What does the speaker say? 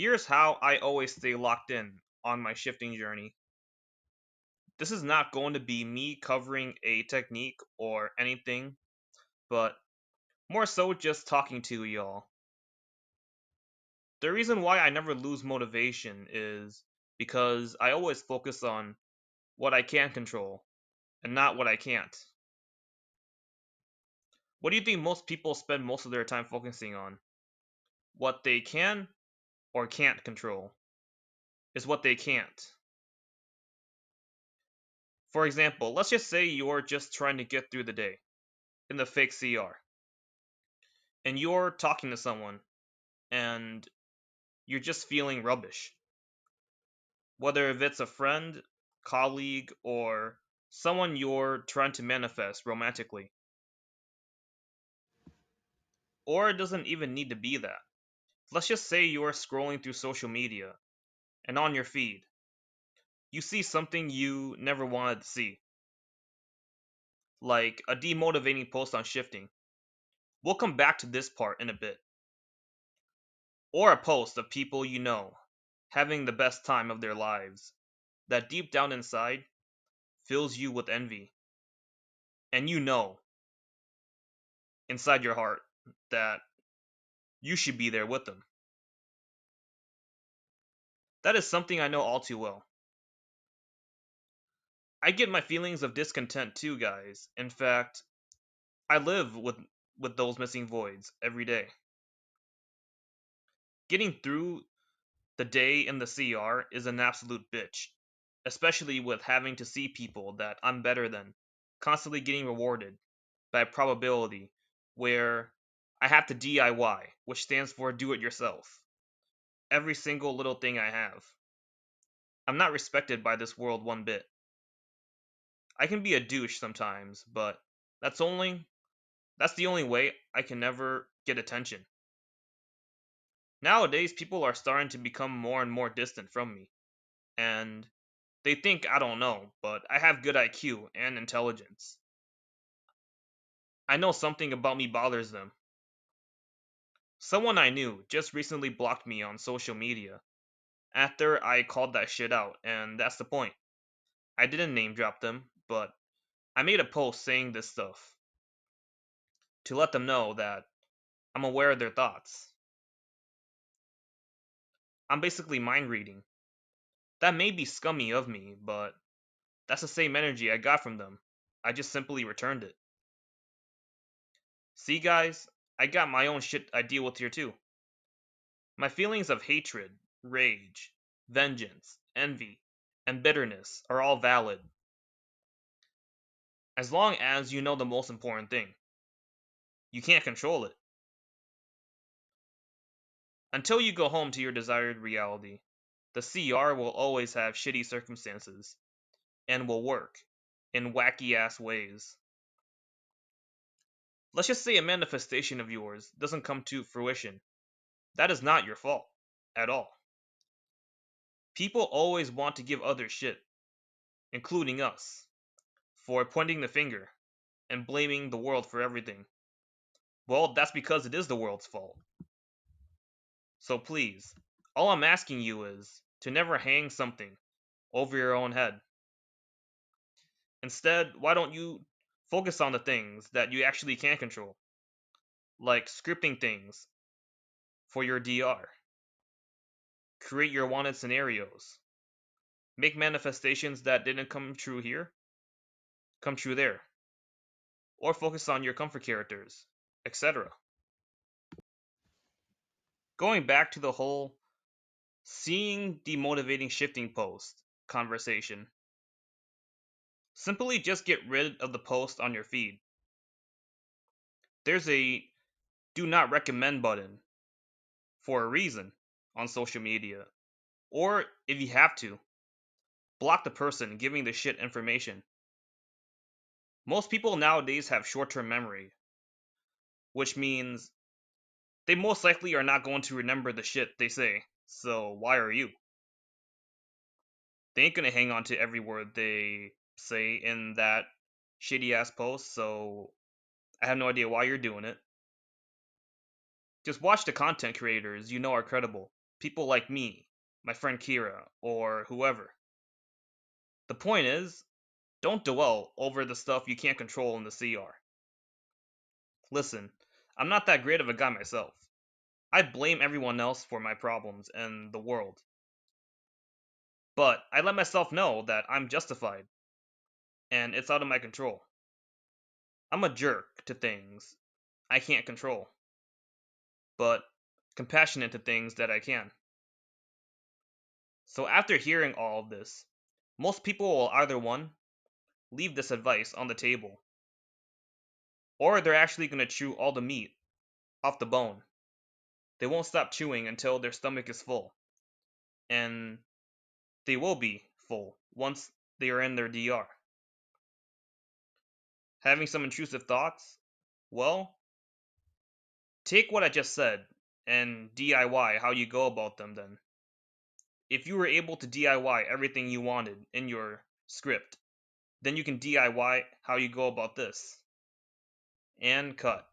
Here's how I always stay locked in on my shifting journey. This is not going to be me covering a technique or anything, but more so just talking to y'all. The reason why I never lose motivation is because I always focus on what I can control and not what I can't. What do you think most people spend most of their time focusing on? What they can or can't control is what they can't. For example, let's just say you're just trying to get through the day in the fake CR, and you're talking to someone and you're just feeling rubbish. Whether if it's a friend, colleague, or someone you're trying to manifest romantically. Or it doesn't even need to be that. Let's just say you're scrolling through social media, and on your feed, you see something you never wanted to see, like a demotivating post on shifting. We'll come back to this part in a bit. Or a post of people you know having the best time of their lives that deep down inside fills you with envy. And you know inside your heart that you should be there with them. That is something I know all too well. I get my feelings of discontent too, guys. In fact, I live with those missing voids every day. Getting through the day in the CR is an absolute bitch, especially with having to see people that I'm better than constantly getting rewarded by probability where I have to DIY, which stands for do it yourself. Every single little thing I have. I'm not respected by this world one bit. I can be a douche sometimes, but that's only that's the only way I can never get attention. Nowadays people are starting to become more and more distant from me, and they think I don't know, but I have good IQ and intelligence. I know something about me bothers them. Someone I knew just recently blocked me on social media after I called that shit out, and that's the point. I didn't name drop them, but I made a post saying this stuff to let them know that I'm aware of their thoughts. I'm basically mind reading. That may be scummy of me, but that's the same energy I got from them. I just simply returned it. See, guys, I got my own shit I deal with here too. My feelings of hatred, rage, vengeance, envy, and bitterness are all valid, as long as you know the most important thing. You can't control it. Until you go home to your desired reality, the CR will always have shitty circumstances, and will work in wacky ass ways. Let's just say a manifestation of yours doesn't come to fruition. That is not your fault at all. People always want to give others shit, including us, for pointing the finger and blaming the world for everything. Well, that's because it is the world's fault. So please, all I'm asking you is to never hang something over your own head. Instead, why don't you focus on the things that you actually can control, like scripting things for your DR, create your wanted scenarios, make manifestations that didn't come true here come true there, or focus on your comfort characters, etc. Going back to the whole seeing demotivating shifting post conversation, simply just get rid of the post on your feed. There's a do not recommend button for a reason on social media. Or if you have to, block the person giving the shit information. Most people nowadays have short term memory, which means they most likely are not going to remember the shit they say. So why are you? They ain't gonna hang on to every word they say in that shitty ass post, so I have no idea why you're doing it. Just watch the content creators you know are credible. People like me, my friend Kira, or whoever. The point is, don't dwell over the stuff you can't control in the CR. Listen, I'm not that great of a guy myself. I blame everyone else for my problems and the world. But I let myself know that I'm justified, and it's out of my control. I'm a jerk to things I can't control, but compassionate to things that I can. So after hearing all of this, most people will either one, leave this advice on the table, or they're actually going to chew all the meat off the bone. They won't stop chewing until their stomach is full, and they will be full once they are in their DR. Having some intrusive thoughts? Well, take what I just said and DIY how you go about them then. If you were able to DIY everything you wanted in your script, then you can DIY how you go about this. And cut.